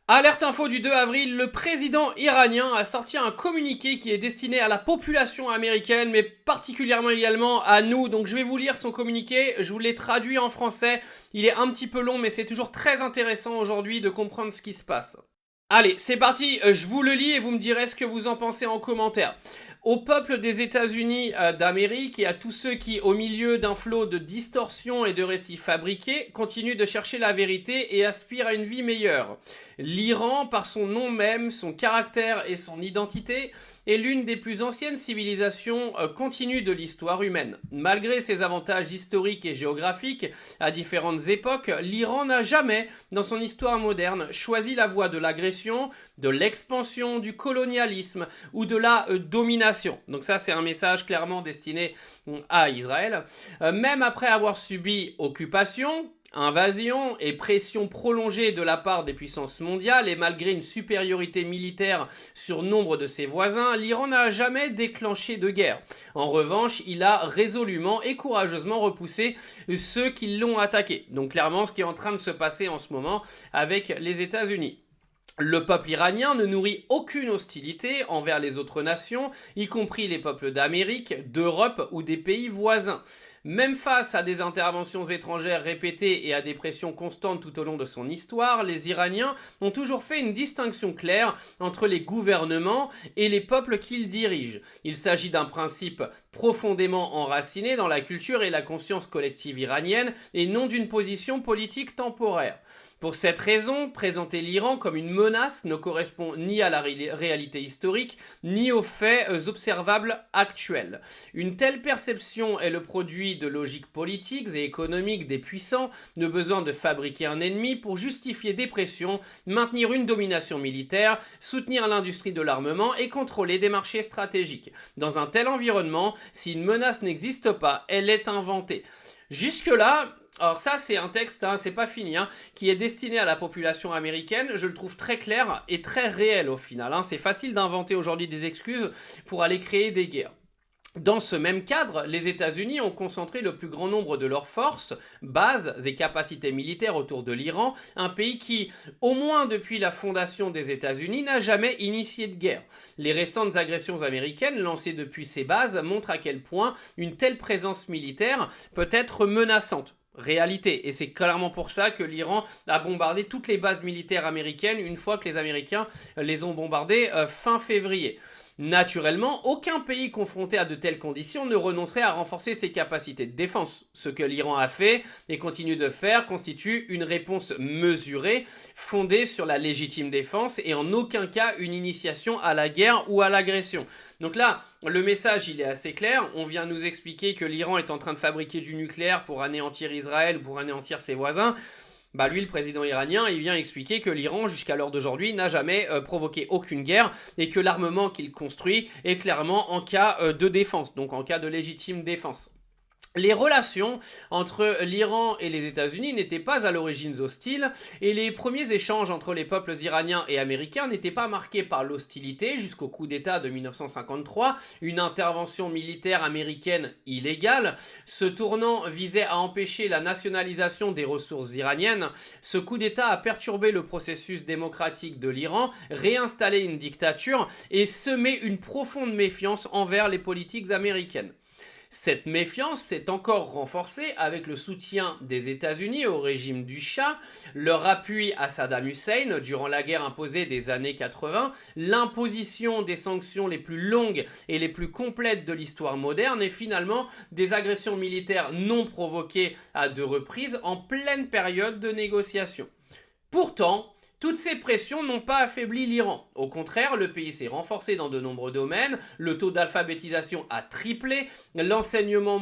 Alerte info du 2 avril, le président iranien a sorti un communiqué qui est destiné à la population américaine, mais particulièrement également à nous. Donc je vais vous lire son communiqué, je vous l'ai traduit en français. Il est un petit peu long, mais c'est toujours très intéressant aujourd'hui de comprendre ce qui se passe. Allez, c'est parti, je vous le lis et vous me direz ce que vous en pensez en commentaire. Au peuple des États-Unis d'Amérique et à tous ceux qui, au milieu d'un flot de distorsions et de récits fabriqués, continuent de chercher la vérité et aspirent à une vie meilleure. L'Iran, par son nom même, son caractère et son identité, est l'une des plus anciennes civilisations continues de l'histoire humaine. Malgré ses avantages historiques et géographiques, à différentes époques, l'Iran n'a jamais, dans son histoire moderne, choisi la voie de l'agression, de l'expansion, du colonialisme ou de la domination. Donc ça, c'est un message clairement destiné à Israël. Même après avoir subi occupation, invasion et pression prolongée de la part des puissances mondiales et malgré une supériorité militaire sur nombre de ses voisins, l'Iran n'a jamais déclenché de guerre. En revanche, il a résolument et courageusement repoussé ceux qui l'ont attaqué. Donc clairement, ce qui est en train de se passer en ce moment avec les États-Unis. Le peuple iranien ne nourrit aucune hostilité envers les autres nations, y compris les peuples d'Amérique, d'Europe ou des pays voisins. Même face à des interventions étrangères répétées et à des pressions constantes tout au long de son histoire, les Iraniens ont toujours fait une distinction claire entre les gouvernements et les peuples qu'ils dirigent. Il s'agit d'un principe profondément enraciné dans la culture et la conscience collective iranienne et non d'une position politique temporaire. Pour cette raison, présenter l'Iran comme une menace ne correspond ni à la réalité historique, ni aux faits observables actuels. Une telle perception est le produit de logiques politiques et économiques des puissants, de besoin de fabriquer un ennemi pour justifier des pressions, maintenir une domination militaire, soutenir l'industrie de l'armement et contrôler des marchés stratégiques. Dans un tel environnement, si une menace n'existe pas, elle est inventée. Jusque-là, alors ça c'est un texte, c'est pas fini, qui est destiné à la population américaine. Je le trouve très clair et très réel au final. C'est facile d'inventer aujourd'hui des excuses pour aller créer des guerres. Dans ce même cadre, les États-Unis ont concentré le plus grand nombre de leurs forces, bases et capacités militaires autour de l'Iran, un pays qui, au moins depuis la fondation des États-Unis, n'a jamais initié de guerre. Les récentes agressions américaines lancées depuis ces bases montrent à quel point une telle présence militaire peut être menaçante. Réalité, et c'est clairement pour ça que l'Iran a bombardé toutes les bases militaires américaines une fois que les Américains les ont bombardées fin février. Naturellement, aucun pays confronté à de telles conditions ne renoncerait à renforcer ses capacités de défense. Ce que l'Iran a fait et continue de faire constitue une réponse mesurée, fondée sur la légitime défense et en aucun cas une initiation à la guerre ou à l'agression. Donc là, le message il est assez clair, on vient nous expliquer que l'Iran est en train de fabriquer du nucléaire pour anéantir Israël, pour anéantir ses voisins. Lui, le président iranien, il vient expliquer que l'Iran, jusqu'à l'heure d'aujourd'hui, n'a jamais provoqué aucune guerre et que l'armement qu'il construit est clairement en cas de défense, donc en cas de légitime défense. Les relations entre l'Iran et les États-Unis n'étaient pas à l'origine hostiles et les premiers échanges entre les peuples iraniens et américains n'étaient pas marqués par l'hostilité jusqu'au coup d'État de 1953, une intervention militaire américaine illégale. Ce tournant visait à empêcher la nationalisation des ressources iraniennes. Ce coup d'État a perturbé le processus démocratique de l'Iran, réinstallé une dictature et semé une profonde méfiance envers les politiques américaines. Cette méfiance s'est encore renforcée avec le soutien des États-Unis au régime du Shah, leur appui à Saddam Hussein durant la guerre imposée des années 80, l'imposition des sanctions les plus longues et les plus complètes de l'histoire moderne et finalement des agressions militaires non provoquées à 2 reprises en pleine période de négociation. Pourtant, toutes ces pressions n'ont pas affaibli l'Iran. Au contraire, le pays s'est renforcé dans de nombreux domaines, le taux d'alphabétisation a triplé, l'enseignement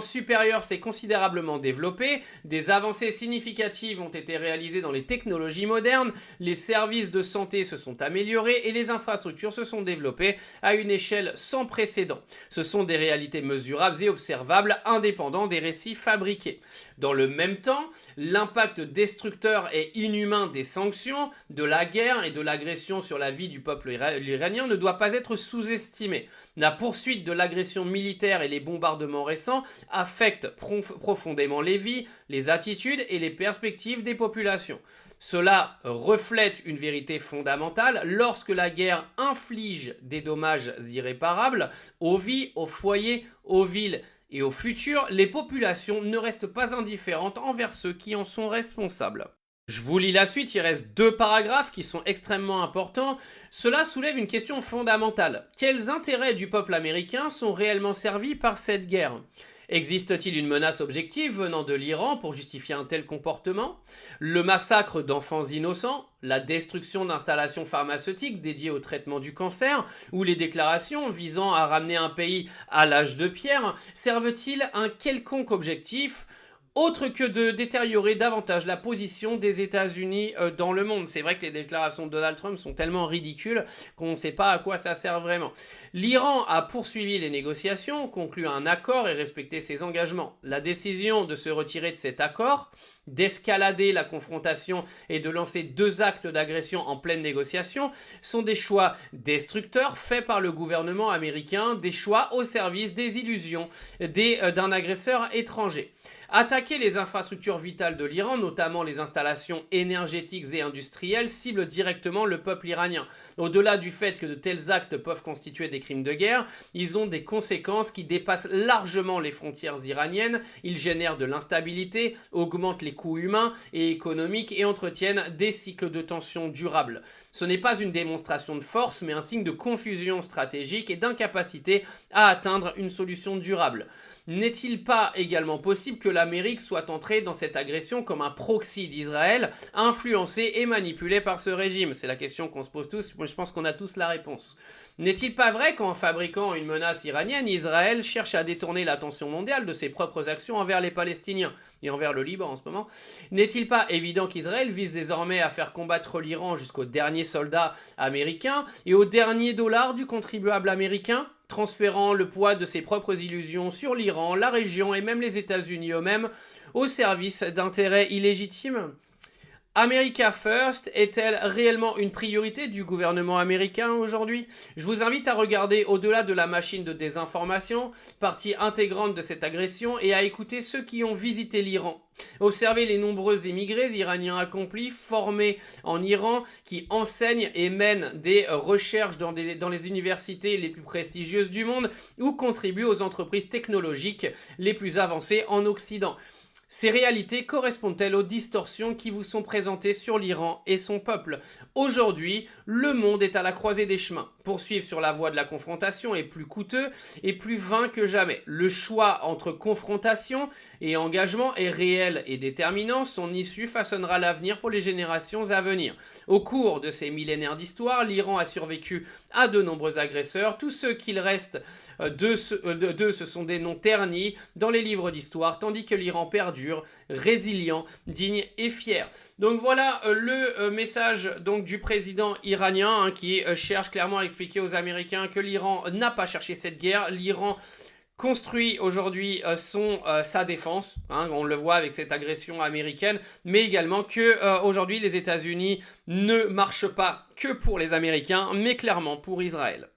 supérieur s'est considérablement développé, des avancées significatives ont été réalisées dans les technologies modernes, les services de santé se sont améliorés et les infrastructures se sont développées à une échelle sans précédent. Ce sont des réalités mesurables et observables, indépendants des récits fabriqués. Dans le même temps, l'impact destructeur et inhumain des sanctions, de la guerre et de l'agression sur la vie du peuple iranien ne doit pas être sous-estimé. La poursuite de l'agression militaire et les bombardements récents affectent profondément les vies, les attitudes et les perspectives des populations. Cela reflète une vérité fondamentale: lorsque la guerre inflige des dommages irréparables aux vies, aux foyers, aux villes et au futur, les populations ne restent pas indifférentes envers ceux qui en sont responsables. Je vous lis la suite, il reste 2 paragraphes qui sont extrêmement importants. Cela soulève une question fondamentale. Quels intérêts du peuple américain sont réellement servis par cette guerre? Existe-t-il une menace objective venant de l'Iran pour justifier un tel comportement? Le massacre d'enfants innocents, la destruction d'installations pharmaceutiques dédiées au traitement du cancer, ou les déclarations visant à ramener un pays à l'âge de pierre servent-ils un quelconque objectif autre que de détériorer davantage la position des États-Unis dans le monde? C'est vrai que les déclarations de Donald Trump sont tellement ridicules qu'on ne sait pas à quoi ça sert vraiment. L'Iran a poursuivi les négociations, conclu un accord et respecté ses engagements. La décision de se retirer de cet accord, d'escalader la confrontation et de lancer 2 actes d'agression en pleine négociation sont des choix destructeurs faits par le gouvernement américain, des choix au service des illusions d'un agresseur étranger. Attaquer les infrastructures vitales de l'Iran, notamment les installations énergétiques et industrielles, cible directement le peuple iranien. Au-delà du fait que de tels actes peuvent constituer des crimes de guerre, ils ont des conséquences qui dépassent largement les frontières iraniennes. Ils génèrent de l'instabilité, augmentent les coûts humains et économiques et entretiennent des cycles de tension durables. Ce n'est pas une démonstration de force, mais un signe de confusion stratégique et d'incapacité à atteindre une solution durable. N'est-il pas également possible que l'Amérique soit entrée dans cette agression comme un proxy d'Israël, influencé et manipulé par ce régime? C'est la question qu'on se pose tous, je pense qu'on a tous la réponse. N'est-il pas vrai qu'en fabriquant une menace iranienne, Israël cherche à détourner l'attention mondiale de ses propres actions envers les Palestiniens et envers le Liban en ce moment? N'est-il pas évident qu'Israël vise désormais à faire combattre l'Iran jusqu'au dernier soldat américain et au dernier dollar du contribuable américain, transférant le poids de ses propres illusions sur l'Iran, la région et même les États-Unis eux-mêmes au service d'intérêts illégitimes? America First est-elle réellement une priorité du gouvernement américain aujourd'hui? Je vous invite à regarder au-delà de la machine de désinformation, partie intégrante de cette agression, et à écouter ceux qui ont visité l'Iran. Observez les nombreux émigrés iraniens accomplis, formés en Iran, qui enseignent et mènent des recherches dans les universités les plus prestigieuses du monde ou contribuent aux entreprises technologiques les plus avancées en Occident. Ces réalités correspondent-elles aux distorsions qui vous sont présentées sur l'Iran et son peuple? Aujourd'hui, le monde est à la croisée des chemins. Poursuivre sur la voie de la confrontation est plus coûteux et plus vain que jamais. Le choix entre confrontation et engagement est réel et déterminant. Son issue façonnera l'avenir pour les générations à venir. Au cours de ces millénaires d'histoire, l'Iran a survécu à de nombreux agresseurs. Tous ceux qu'il reste d'eux, ce sont des noms ternis dans les livres d'histoire, tandis que l'Iran perdure, résilient, digne et fier. Donc voilà le message donc, du président iranien qui cherche clairement à expliquer aux Américains que l'Iran n'a pas cherché cette guerre. L'Iran construit aujourd'hui sa défense, on le voit avec cette agression américaine, mais également que aujourd'hui les États-Unis ne marchent pas que pour les Américains, mais clairement pour Israël.